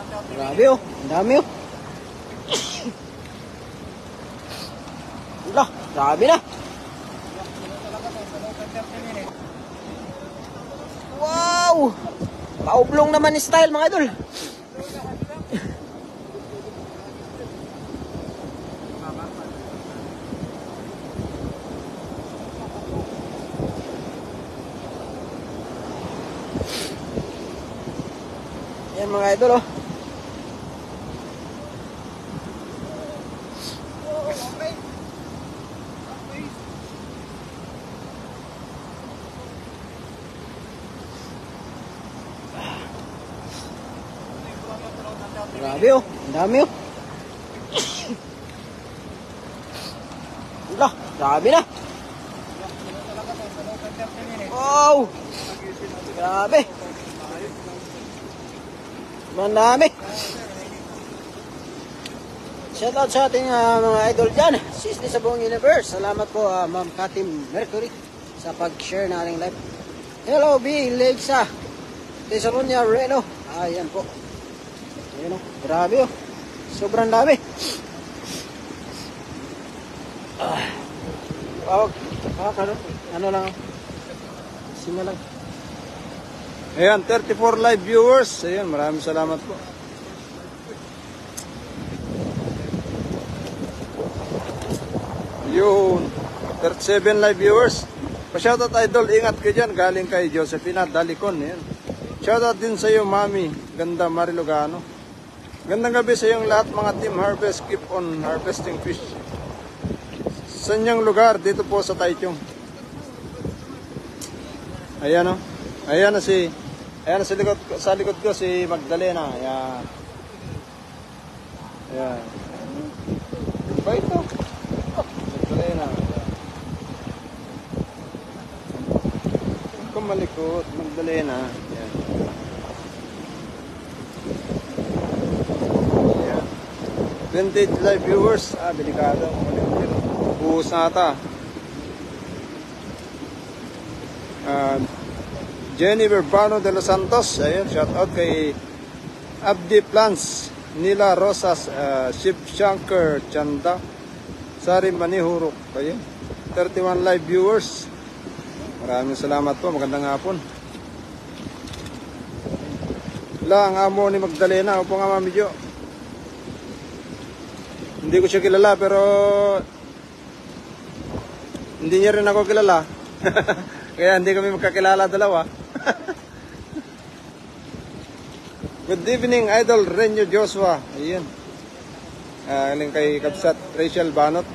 Grabe oh, ang dami oh. Wala, grabe na. Wow! Paublong naman ni style mga idol. Yan mga idol oh. Grabe oh, ang dami oh. Wala, grabe na. Wow! Grabe. Manami. Shoutout sa ating mga idol dyan. Sisli sa buong universe. Salamat po Ma'am Katim Mercury sa pag-share na ating live. Hello B. Legsa Tesaronia Reno. Ayan po. Ayan o. Grabe o. Sobrang dami. Ano lang. Sima lang. Ayan, 34 live viewers. Ayan, maraming salamat po. Yun, 37 live viewers. Pa-shoutout idol, ingat kayo dyan. Galing kay Josephina Dalicon. Ayan. Shoutout din sa iyo, Mami. Ganda Marilogano. Gandang gabi sa iyong lahat mga Team Harvest. Keep on harvesting fish. Sa inyong lugar, dito po sa Taichung. Ayan o. Ayan na si... Ayan sa likod ko si Magdalena. Ayan. Ayan. Ba ito? Magdalena. Kung malikot, Magdalena. Ayan. Ayan. 28 live viewers. Delikado. Buhos na ata. Jenny Verbano de los Santos, ayun, shout out kay Abdi Plans, Nila Rosas, Ship Shanker Chanda, Sari Manihurok, ayun, 31 live viewers. Maraming salamat po, magandang hapon. Ang amo ni Magdalena, upo nga Mami Jo. Hindi ko siya kilala pero hindi niya rin ako kilala. Kaya hindi kami magkakilala dalawa. Good evening, Idol Renyo Joshua. Ayun. Galing kay Kabsat Rachel Banot.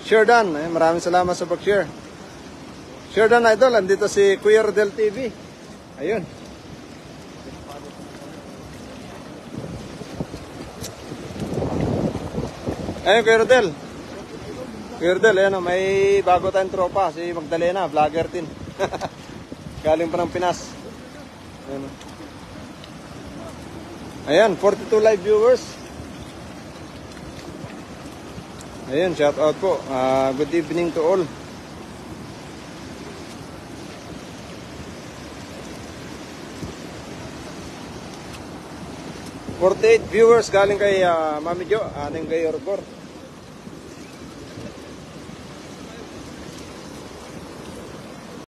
Sherdan, maraming salamat sa pag-share. Sherdan Idol, andito si Kuya Rodel TV. Ayun. Ayun, Kuya Rodel. Kuya Rodel, ayan, may bago tayong tropa, si Magdalena, vlogger din. Galing pa ng Pinas. Ayan. Ayan, 42 live viewers. Ayan, shout out po. Good evening to all. ...48 viewers galing kay Mami Jo, aning kay Orgor.